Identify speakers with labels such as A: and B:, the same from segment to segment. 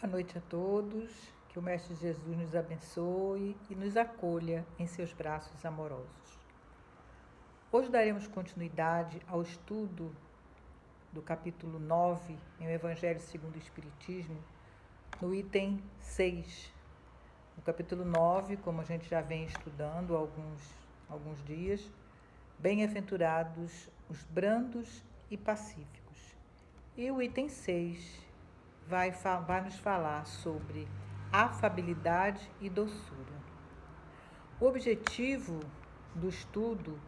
A: Boa noite a todos, que o Mestre Jesus nos abençoe e nos acolha em seus braços amorosos. Hoje daremos continuidade ao estudo do capítulo 9 em o Evangelho segundo o Espiritismo, no item 6. No capítulo 9, como a gente já vem estudando há alguns dias, bem-aventurados os brandos e pacíficos. E o item 6 vai nos falar sobre afabilidade e doçura. O objetivo do estudo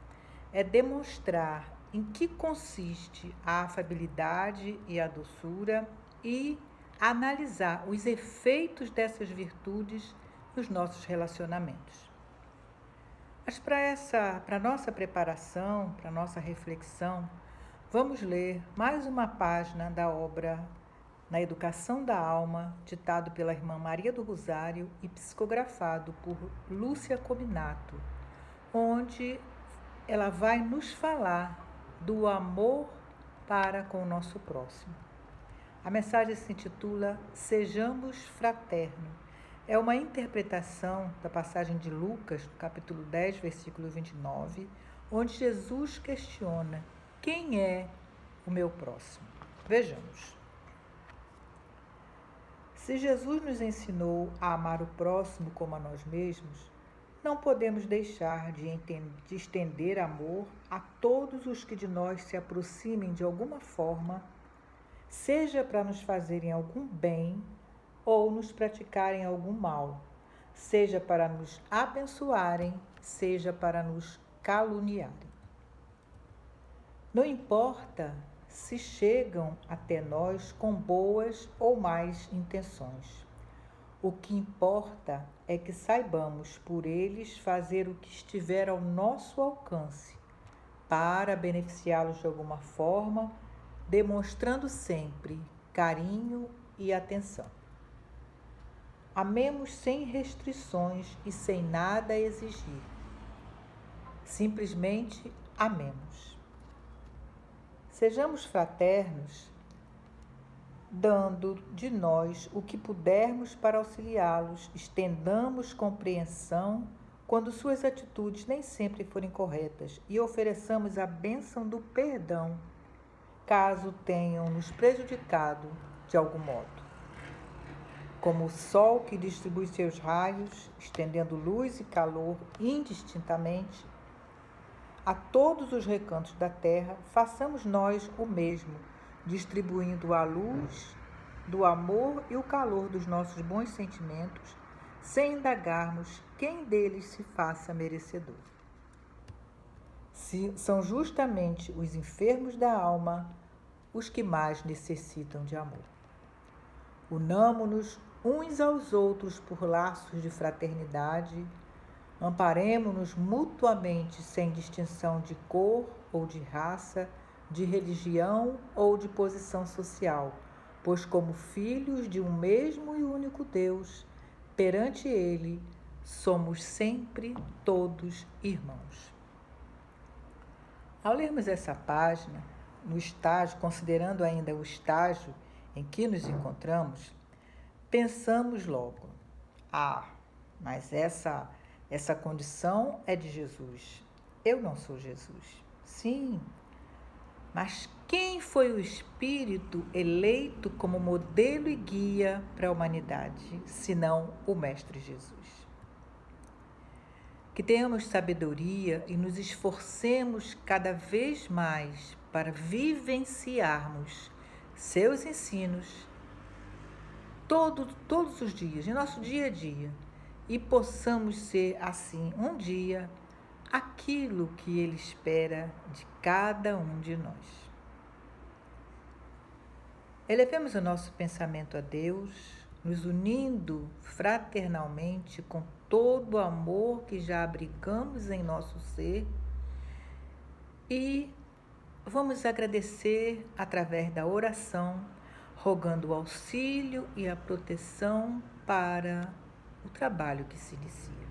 A: é demonstrar em que consiste a afabilidade e a doçura e analisar os efeitos dessas virtudes nos nossos relacionamentos. Mas para nossa preparação, para nossa reflexão, vamos ler mais uma página da obra Na Educação da Alma, ditado pela irmã Maria do Rosário e psicografado por Lúcia Cominato, onde ela vai nos falar do amor para com o nosso próximo. A mensagem se intitula Sejamos Fraternos. É uma interpretação da passagem de Lucas, no capítulo 10, versículo 29, onde Jesus questiona: quem é o meu próximo? Vejamos. Se Jesus nos ensinou a amar o próximo como a nós mesmos, não podemos deixar de estender amor a todos os que de nós se aproximem de alguma forma, seja para nos fazerem algum bem ou nos praticarem algum mal, seja para nos abençoarem, seja para nos caluniarem. Não importa se chegam até nós com boas ou más intenções. O que importa é que saibamos por eles fazer o que estiver ao nosso alcance para beneficiá-los de alguma forma, demonstrando sempre carinho e atenção. Amemos sem restrições e sem nada a exigir. Simplesmente amemos. Sejamos fraternos, dando de nós o que pudermos para auxiliá-los, estendamos compreensão quando suas atitudes nem sempre forem corretas e ofereçamos a bênção do perdão, caso tenham nos prejudicado de algum modo. Como o sol que distribui seus raios, estendendo luz e calor indistintamente a todos os recantos da terra, façamos nós o mesmo, distribuindo a luz do amor e o calor dos nossos bons sentimentos, sem indagarmos quem deles se faça merecedor. São justamente os enfermos da alma os que mais necessitam de amor. Unamo-nos uns aos outros por laços de fraternidade, amparemo-nos mutuamente sem distinção de cor ou de raça, de religião ou de posição social, pois como filhos de um mesmo e único Deus, perante Ele, somos sempre todos irmãos. Ao lermos essa página, no estágio, considerando ainda o estágio em que nos encontramos, pensamos logo: mas essa condição é de Jesus. Eu não sou Jesus. Sim, mas quem foi o Espírito eleito como modelo e guia para a humanidade, senão o Mestre Jesus? Que tenhamos sabedoria e nos esforcemos cada vez mais para vivenciarmos seus ensinos todos os dias, em nosso dia a dia, e possamos ser, assim, um dia, aquilo que Ele espera de cada um de nós. Elevemos o nosso pensamento a Deus, nos unindo fraternalmente com todo o amor que já abrigamos em nosso ser e vamos agradecer através da oração, rogando o auxílio e a proteção para o trabalho que se inicia.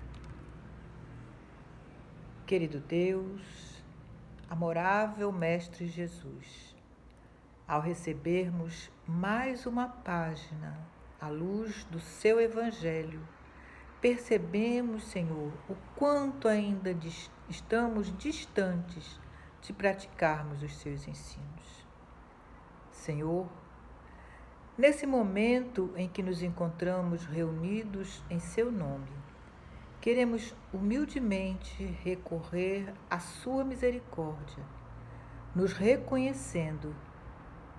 A: Querido Deus, amorável Mestre Jesus, ao recebermos mais uma página à luz do seu Evangelho, percebemos, Senhor, o quanto ainda estamos distantes de praticarmos os seus ensinos. Senhor, nesse momento em que nos encontramos reunidos em seu nome, queremos humildemente recorrer à sua misericórdia, nos reconhecendo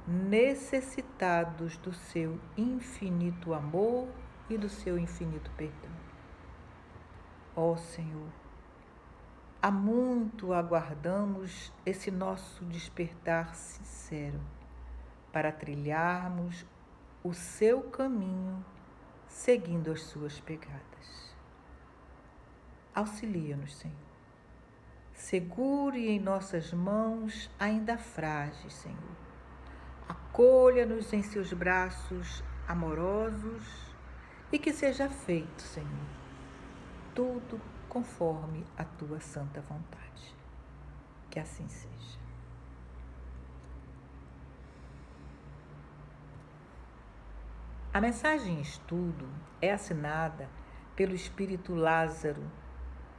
A: necessitados do seu infinito amor e do seu infinito perdão. Ó Senhor, há muito aguardamos esse nosso despertar sincero para trilharmos o seu caminho seguindo as suas pegadas. Auxilia-nos, Senhor. Segure em nossas mãos ainda frágeis, Senhor. Acolha-nos em seus braços amorosos e que seja feito, Senhor, tudo conforme a tua santa vontade. Que assim seja. A mensagem em estudo é assinada pelo espírito Lázaro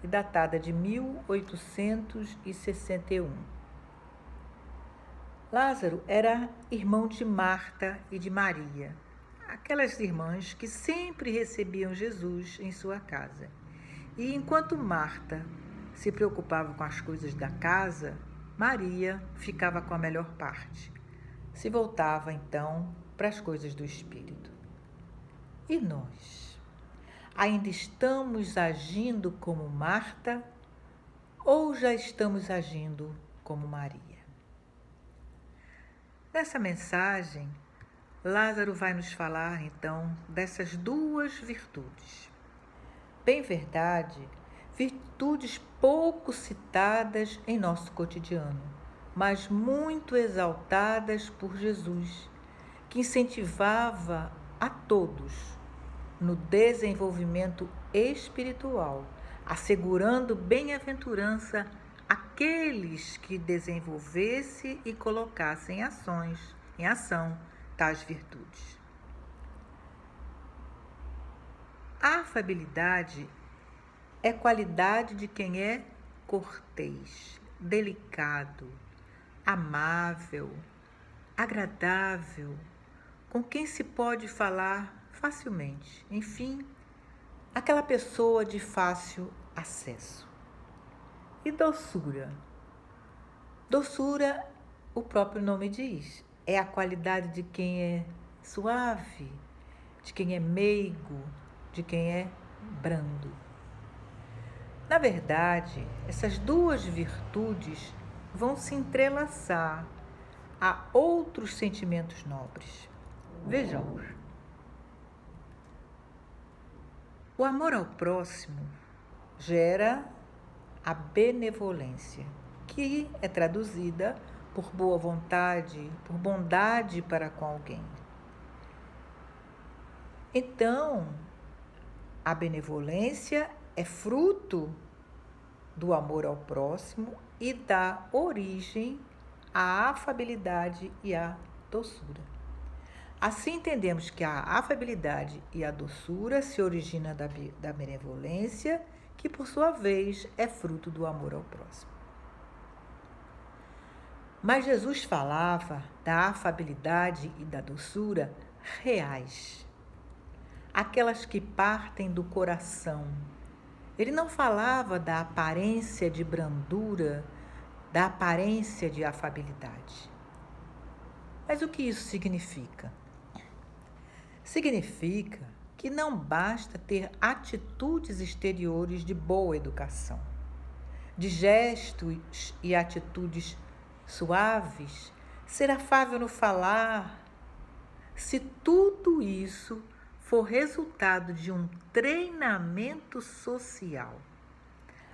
A: e datada de 1861. Lázaro era irmão de Marta e de Maria, aquelas irmãs que sempre recebiam Jesus em sua casa. E enquanto Marta se preocupava com as coisas da casa, Maria ficava com a melhor parte. Se voltava, então, para as coisas do Espírito. E nós? Ainda estamos agindo como Marta ou já estamos agindo como Maria? Nessa mensagem, Lázaro vai nos falar, então, dessas duas virtudes. Bem verdade, virtudes pouco citadas em nosso cotidiano, mas muito exaltadas por Jesus, que incentivava a todos no desenvolvimento espiritual, assegurando bem-aventurança àqueles que desenvolvessem e colocassem em ação tais virtudes. A afabilidade é qualidade de quem é cortês, delicado, amável, agradável, com quem se pode falar facilmente. Enfim, aquela pessoa de fácil acesso. E doçura? Doçura, o próprio nome diz, é a qualidade de quem é suave, de quem é meigo, de quem é brando. Na verdade, essas duas virtudes vão se entrelaçar a outros sentimentos nobres. Vejamos. O amor ao próximo gera a benevolência, que é traduzida por boa vontade, por bondade para com alguém. Então, a benevolência é fruto do amor ao próximo e dá origem à afabilidade e à doçura. Assim entendemos que a afabilidade e a doçura se originam da benevolência, que por sua vez é fruto do amor ao próximo. Mas Jesus falava da afabilidade e da doçura reais, aquelas que partem do coração. Ele não falava da aparência de brandura, da aparência de afabilidade. Mas o que isso significa? Significa que não basta ter atitudes exteriores de boa educação, de gestos e atitudes suaves, ser afável no falar, se tudo isso for resultado de um treinamento social,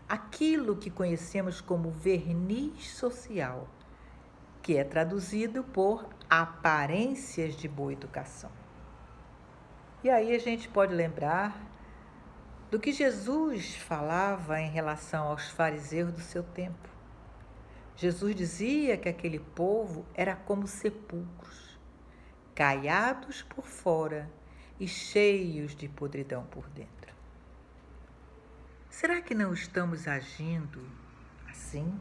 A: aquilo que conhecemos como verniz social, que é traduzido por aparências de boa educação. E aí a gente pode lembrar do que Jesus falava em relação aos fariseus do seu tempo. Jesus dizia que aquele povo era como sepulcros, caiados por fora e cheios de podridão por dentro. Será que não estamos agindo assim?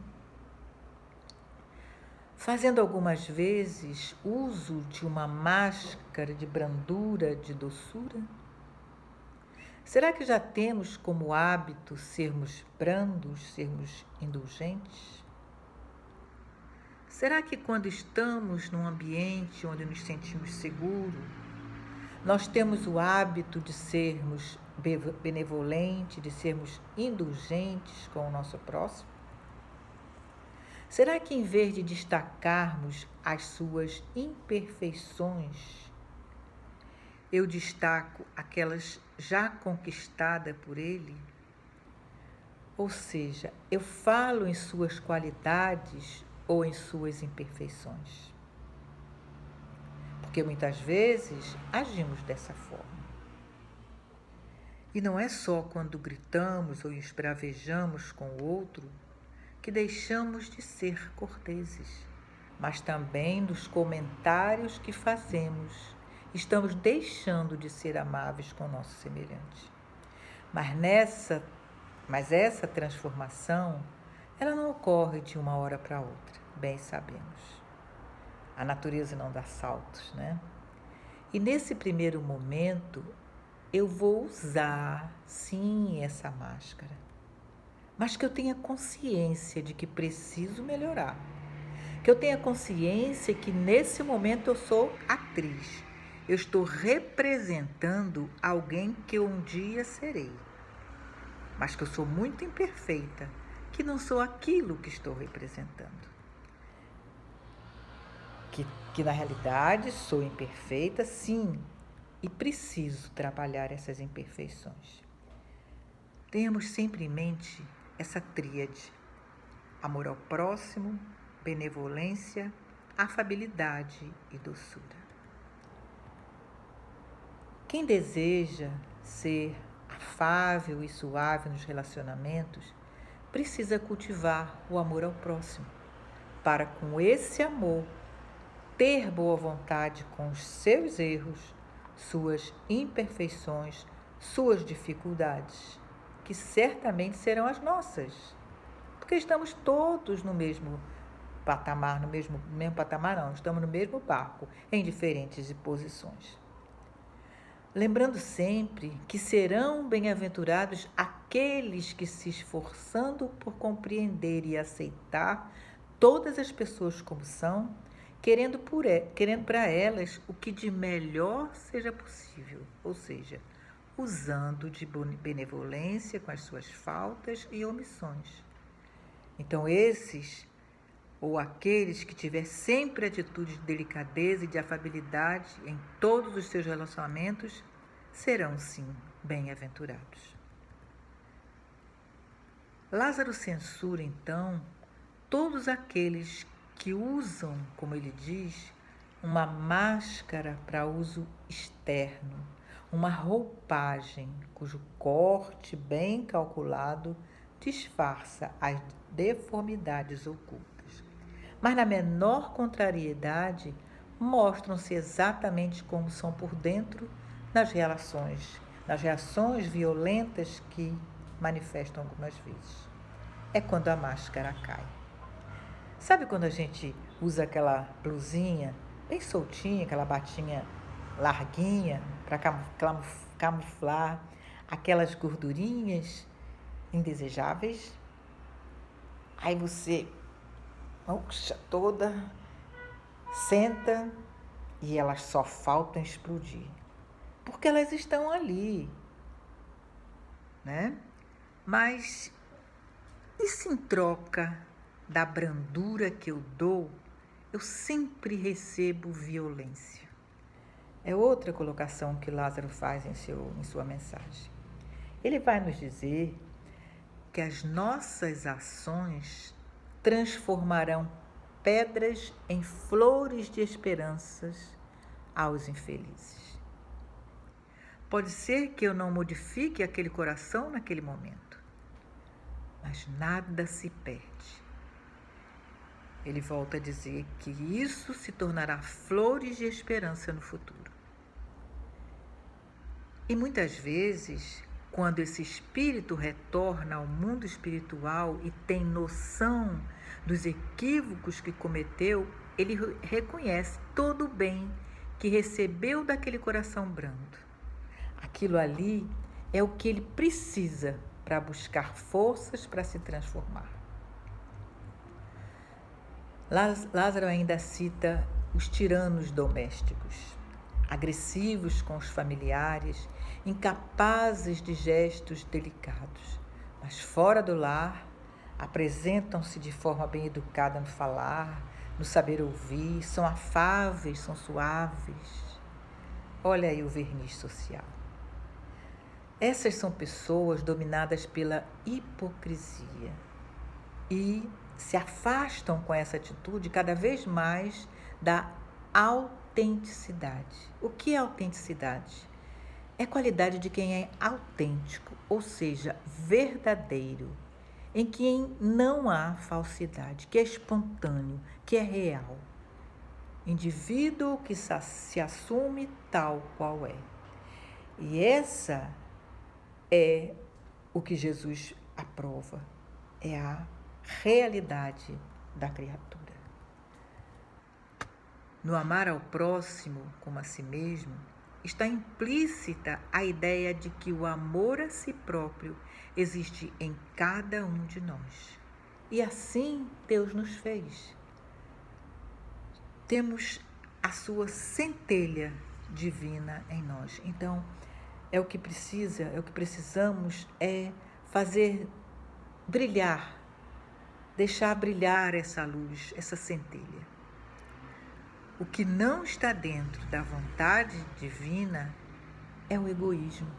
A: Fazendo algumas vezes uso de uma máscara de brandura, de doçura? Será que já temos como hábito sermos brandos, sermos indulgentes? Será que quando estamos num ambiente onde nos sentimos seguros, nós temos o hábito de sermos benevolentes, de sermos indulgentes com o nosso próximo? Será que em vez de destacarmos as suas imperfeições, eu destaco aquelas já conquistadas por ele? Ou seja, eu falo em suas qualidades ou em suas imperfeições? Porque muitas vezes agimos dessa forma. E não é só quando gritamos ou esbravejamos com o outro que deixamos de ser corteses, mas também nos comentários que fazemos, estamos deixando de ser amáveis com o nosso semelhante. Mas essa transformação, ela não ocorre de uma hora para outra, bem sabemos. A natureza não dá saltos, né? E nesse primeiro momento, eu vou usar, sim, essa máscara, mas que eu tenha consciência de que preciso melhorar, que eu tenha consciência que nesse momento eu sou atriz, eu estou representando alguém que eu um dia serei, mas que eu sou muito imperfeita, que não sou aquilo que estou representando. Que na realidade sou imperfeita, sim, e preciso trabalhar essas imperfeições. Tenhamos sempre em mente essa tríade: amor ao próximo, benevolência, afabilidade e doçura. Quem deseja ser afável e suave nos relacionamentos precisa cultivar o amor ao próximo, para com esse amor ter boa vontade com os seus erros, suas imperfeições, suas dificuldades, que certamente serão as nossas, porque estamos todos no mesmo patamar, estamos no mesmo barco, em diferentes posições. Lembrando sempre que serão bem-aventurados aqueles que, se esforçando por compreender e aceitar todas as pessoas como são, querendo para elas o que de melhor seja possível, ou seja, usando de benevolência com as suas faltas e omissões. Então esses, ou aqueles que tiver sempre atitude de delicadeza e de afabilidade em todos os seus relacionamentos, serão sim bem-aventurados. Lázaro censura então todos aqueles que usam, como ele diz, uma máscara para uso externo, uma roupagem cujo corte bem calculado disfarça as deformidades ocultas. Mas na menor contrariedade mostram-se exatamente como são por dentro nas reações violentas que manifestam algumas vezes. É quando a máscara cai. Sabe quando a gente usa aquela blusinha bem soltinha, aquela batinha larguinha para camuflar aquelas gordurinhas indesejáveis? Aí você murcha toda, senta e elas só faltam explodir, porque elas estão ali, né? Mas e se em troca da brandura que eu dou, eu sempre recebo violência? É outra colocação que Lázaro faz em sua mensagem. Ele vai nos dizer que as nossas ações transformarão pedras em flores de esperanças aos infelizes. Pode ser que eu não modifique aquele coração naquele momento, mas nada se perde. Ele volta a dizer que isso se tornará flores de esperança no futuro. E muitas vezes, quando esse espírito retorna ao mundo espiritual e tem noção dos equívocos que cometeu, ele reconhece todo o bem que recebeu daquele coração brando. Aquilo ali é o que ele precisa para buscar forças para se transformar. Lázaro ainda cita os tiranos domésticos, agressivos com os familiares, incapazes de gestos delicados, mas fora do lar apresentam-se de forma bem educada no falar, no saber ouvir, são afáveis, são suaves. Olha aí o verniz social. Essas são pessoas dominadas pela hipocrisia e se afastam com essa atitude cada vez mais da autenticidade. O que é autenticidade? É qualidade de quem é autêntico, ou seja, verdadeiro, em quem não há falsidade, que é espontâneo, que é real. Indivíduo que se assume tal qual é. E essa é o que Jesus aprova, é a realidade da criatura. No amar ao próximo como a si mesmo, está implícita a ideia de que o amor a si próprio existe em cada um de nós. E assim Deus nos fez. Temos a sua centelha divina em nós. Então, o que precisamos é fazer brilhar, deixar brilhar essa luz, essa centelha. O que não está dentro da vontade divina é o egoísmo.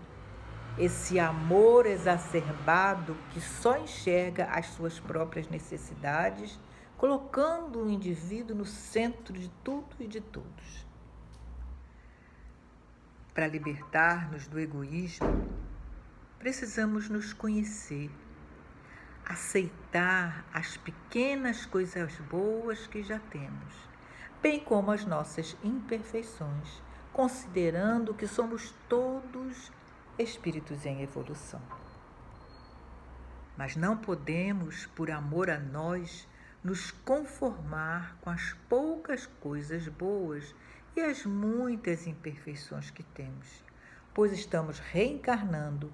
A: Esse amor exacerbado que só enxerga as suas próprias necessidades, colocando o indivíduo no centro de tudo e de todos. Para libertar-nos do egoísmo, precisamos nos conhecer, aceitar as pequenas coisas boas que já temos, bem como as nossas imperfeições, considerando que somos todos espíritos em evolução. Mas não podemos, por amor a nós, nos conformar com as poucas coisas boas e as muitas imperfeições que temos, pois estamos reencarnando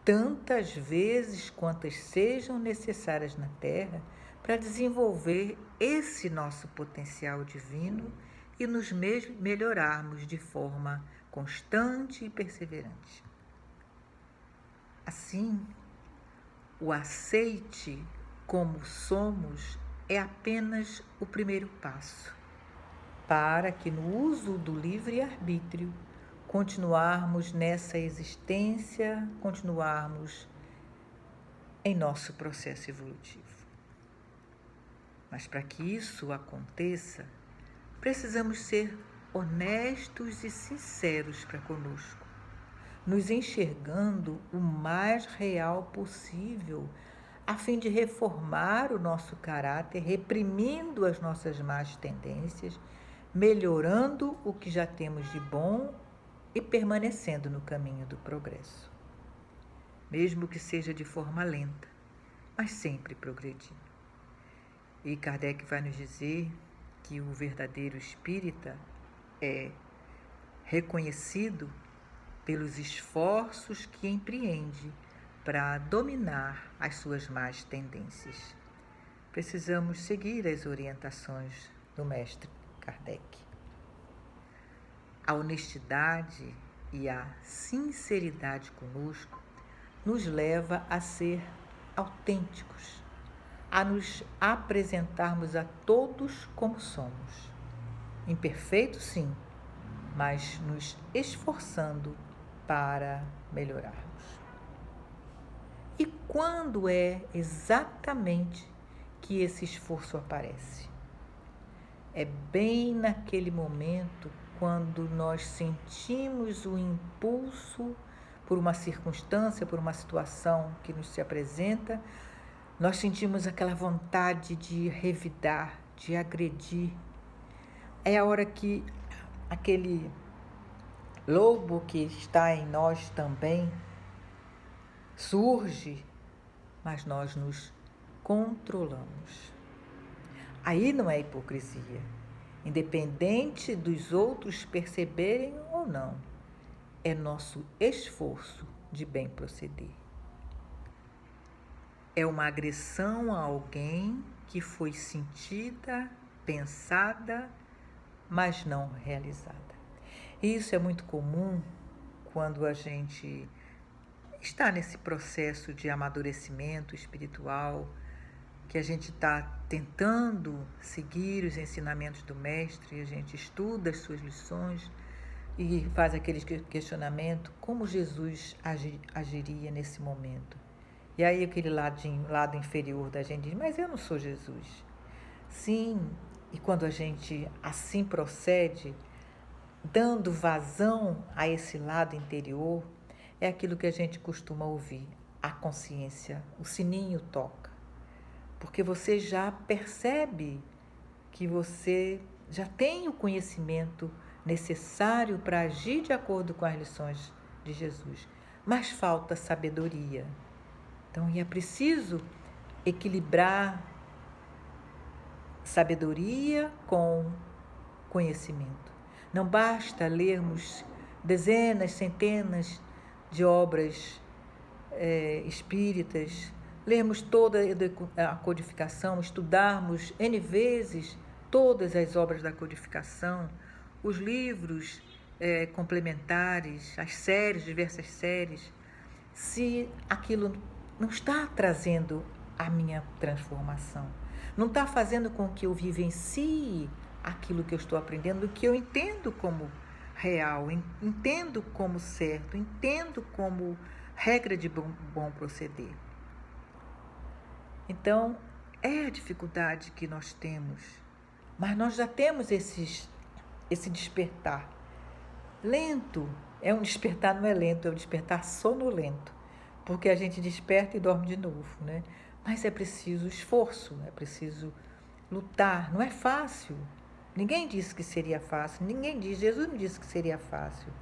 A: tantas vezes quantas sejam necessárias na Terra para desenvolver esse nosso potencial divino e nos melhorarmos de forma constante e perseverante. Assim, o aceite como somos é apenas o primeiro passo para que no uso do livre-arbítrio continuarmos nessa existência, continuarmos em nosso processo evolutivo. Mas para que isso aconteça, precisamos ser honestos e sinceros para conosco, nos enxergando o mais real possível, a fim de reformar o nosso caráter, reprimindo as nossas más tendências, melhorando o que já temos de bom e permanecendo no caminho do progresso. Mesmo que seja de forma lenta, mas sempre progredindo. E Kardec vai nos dizer que o verdadeiro espírita é reconhecido pelos esforços que empreende para dominar as suas más tendências. Precisamos seguir as orientações do mestre Kardec. A honestidade e a sinceridade conosco nos leva a ser autênticos, a nos apresentarmos a todos como somos. Imperfeitos, sim, mas nos esforçando para melhorarmos. E quando é exatamente que esse esforço aparece? É bem naquele momento quando nós sentimos o impulso por uma circunstância, por uma situação que nos se apresenta, nós sentimos aquela vontade de revidar, de agredir. É a hora que lobo que está em nós também surge, mas nós nos controlamos. Aí não é hipocrisia, independente dos outros perceberem ou não, é nosso esforço de bem proceder. É uma agressão a alguém que foi sentida, pensada, mas não realizada. E isso é muito comum quando a gente está nesse processo de amadurecimento espiritual, que a gente está tentando seguir os ensinamentos do mestre, a gente estuda as suas lições e faz aquele questionamento, como Jesus agiria nesse momento? E aí aquele lado inferior da gente diz, mas eu não sou Jesus. Sim, e quando a gente assim procede, dando vazão a esse lado interior, é aquilo que a gente costuma ouvir, a consciência, o sininho toca. Porque você já percebe que você já tem o conhecimento necessário para agir de acordo com as lições de Jesus, mas falta sabedoria. Então, é preciso equilibrar sabedoria com conhecimento. Não basta lermos dezenas, centenas de obras espíritas, lermos toda a codificação, estudarmos N vezes todas as obras da codificação, os livros complementares, as séries, diversas séries, se aquilo não está trazendo a minha transformação, não está fazendo com que eu vivencie aquilo que eu estou aprendendo, que eu entendo como real, entendo como certo, entendo como regra de bom proceder. Então, é a dificuldade que nós temos, mas nós já temos esse despertar. Lento, é um despertar, não é lento, é um despertar sonolento, porque a gente desperta e dorme de novo, né? Mas é preciso esforço, é preciso lutar, não é fácil. Ninguém disse que seria fácil, Jesus não disse que seria fácil.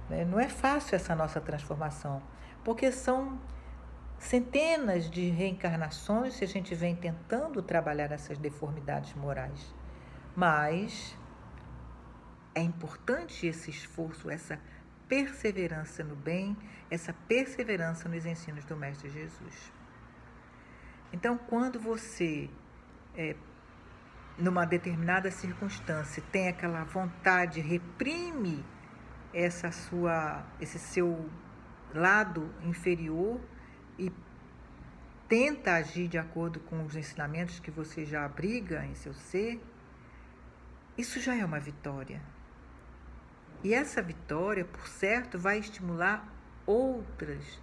A: Né? Não é fácil essa nossa transformação, porque são centenas de reencarnações que a gente vem tentando trabalhar essas deformidades morais. Mas é importante esse esforço, essa perseverança no bem, essa perseverança nos ensinos do Mestre Jesus. Então, quando você, numa determinada circunstância, tem aquela vontade, reprime esse seu lado inferior e tenta agir de acordo com os ensinamentos que você já abriga em seu ser, isso já é uma vitória. E essa vitória, por certo, vai estimular outras,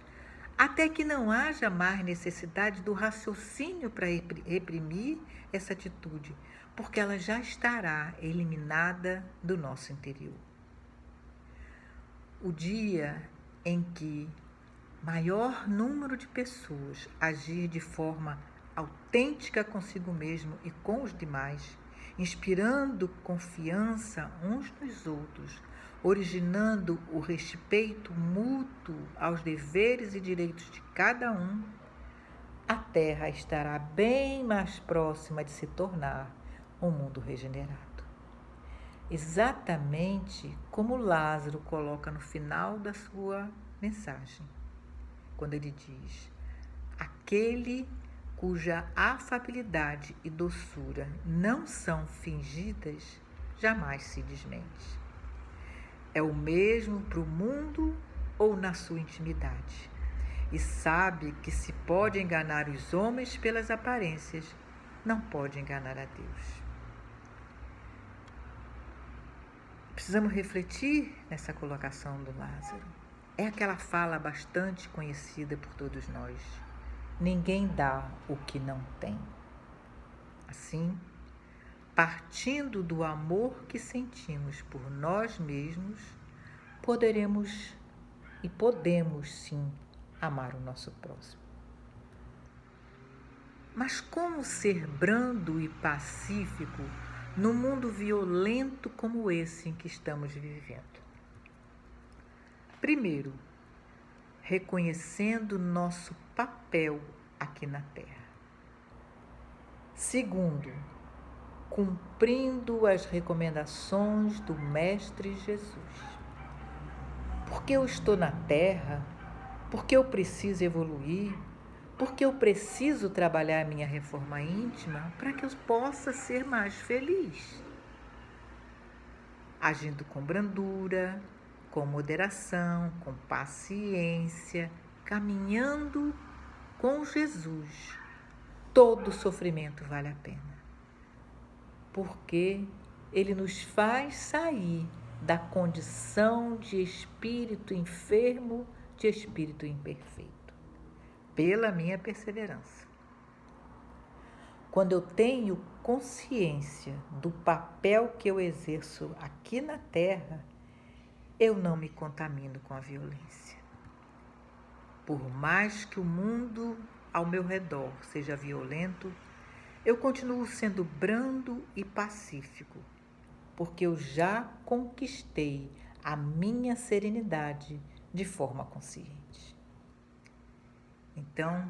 A: até que não haja mais necessidade do raciocínio para reprimir essa atitude, porque ela já estará eliminada do nosso interior. O dia em que maior número de pessoas agir de forma autêntica consigo mesmo e com os demais, inspirando confiança uns nos outros, originando o respeito mútuo aos deveres e direitos de cada um, a Terra estará bem mais próxima de se tornar um mundo regenerado. Exatamente como Lázaro coloca no final da sua mensagem, quando ele diz: aquele cuja afabilidade e doçura não são fingidas, jamais se desmente. É o mesmo para o mundo ou na sua intimidade, e sabe que se pode enganar os homens pelas aparências, não pode enganar a Deus. Precisamos refletir nessa colocação do Lázaro. É aquela fala bastante conhecida por todos nós. Ninguém dá o que não tem. Assim, partindo do amor que sentimos por nós mesmos, podemos sim amar o nosso próximo. Mas como ser brando e pacífico num mundo violento como esse em que estamos vivendo? Primeiro, reconhecendo nosso papel aqui na Terra. Segundo, cumprindo as recomendações do Mestre Jesus. Porque eu estou na Terra, porque eu preciso evoluir, porque eu preciso trabalhar a minha reforma íntima para que eu possa ser mais feliz. Agindo com brandura, com moderação, com paciência, caminhando com Jesus, todo sofrimento vale a pena. Porque ele nos faz sair da condição de espírito enfermo, de espírito imperfeito, pela minha perseverança. Quando eu tenho consciência do papel que eu exerço aqui na Terra, eu não me contamino com a violência. Por mais que o mundo ao meu redor seja violento, eu continuo sendo brando e pacífico, porque eu já conquistei a minha serenidade de forma consciente. Então,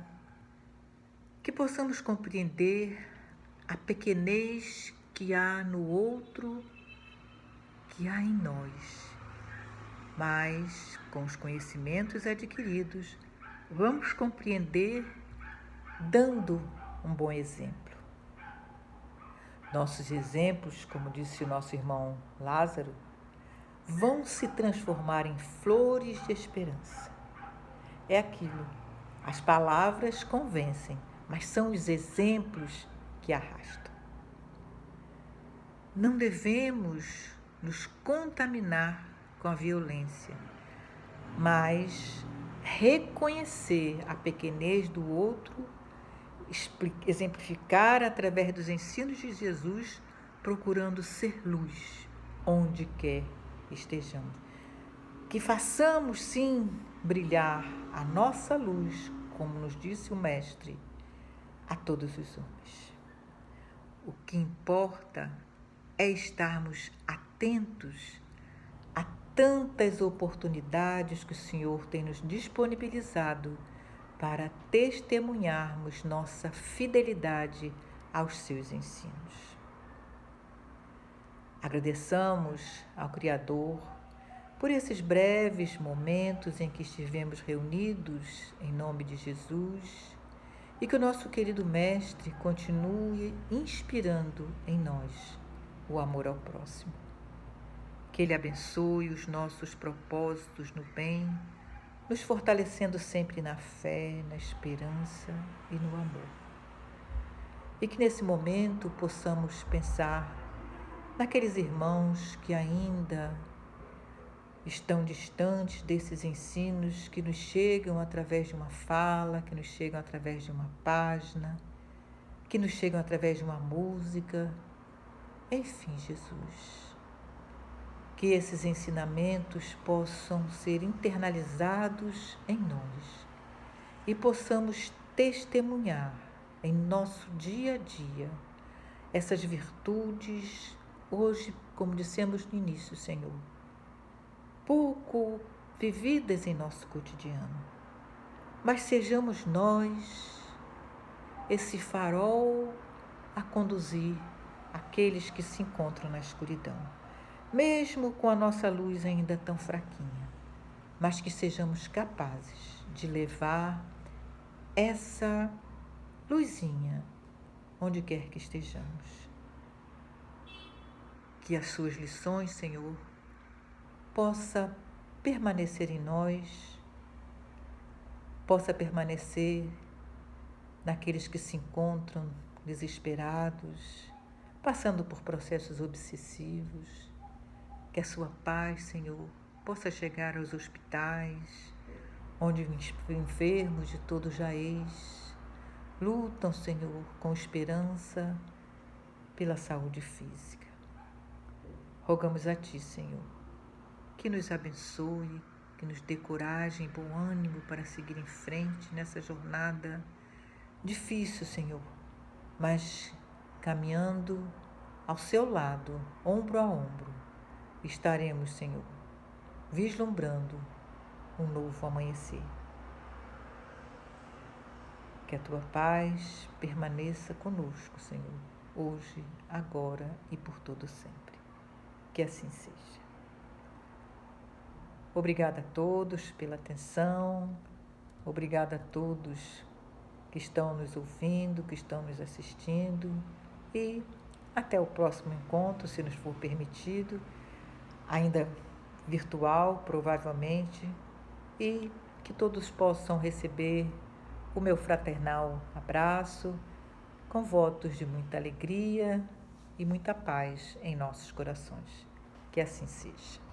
A: que possamos compreender a pequenez que há no outro, que há em nós. Mas, com os conhecimentos adquiridos, vamos compreender dando um bom exemplo. Nossos exemplos, como disse o nosso irmão Lázaro, vão se transformar em flores de esperança. É aquilo, as palavras convencem, mas são os exemplos que arrastam. Não devemos nos contaminar com a violência, mas reconhecer a pequenez do outro, exemplificar através dos ensinos de Jesus, procurando ser luz onde quer estejamos. Que façamos sim brilhar a nossa luz, como nos disse o Mestre, a todos os homens. O que importa é estarmos atentos a tantas oportunidades que o Senhor tem nos disponibilizado para testemunharmos nossa fidelidade aos seus ensinos. Agradeçamos ao Criador por esses breves momentos em que estivemos reunidos em nome de Jesus e que o nosso querido Mestre continue inspirando em nós o amor ao próximo. Que Ele abençoe os nossos propósitos no bem, nos fortalecendo sempre na fé, na esperança e no amor. E que nesse momento possamos pensar naqueles irmãos que ainda estão distantes desses ensinos que nos chegam através de uma fala, que nos chegam através de uma página, que nos chegam através de uma música. Enfim, Jesus, que esses ensinamentos possam ser internalizados em nós e possamos testemunhar em nosso dia a dia essas virtudes, hoje, como dissemos no início, Senhor, pouco vividas em nosso cotidiano, mas sejamos nós esse farol a conduzir aqueles que se encontram na escuridão, mesmo com a nossa luz ainda tão fraquinha, mas que sejamos capazes de levar essa luzinha onde quer que estejamos. Que as suas lições, Senhor, possa permanecer em nós, possa permanecer naqueles que se encontram desesperados, passando por processos obsessivos. Que a sua paz, Senhor, possa chegar aos hospitais, onde os enfermos de todo jaez lutam, Senhor, com esperança pela saúde física. Rogamos a Ti, Senhor, que nos abençoe, que nos dê coragem e bom ânimo para seguir em frente nessa jornada difícil, Senhor, mas caminhando ao Seu lado, ombro a ombro, estaremos, Senhor, vislumbrando um novo amanhecer. Que a tua paz permaneça conosco, Senhor, hoje, agora e por todo sempre. Que assim seja. Obrigada a todos pela atenção, obrigada a todos que estão nos ouvindo, que estão nos assistindo e até o próximo encontro, se nos for permitido, ainda virtual, provavelmente, e que todos possam receber o meu fraternal abraço, com votos de muita alegria e muita paz em nossos corações. Que assim seja.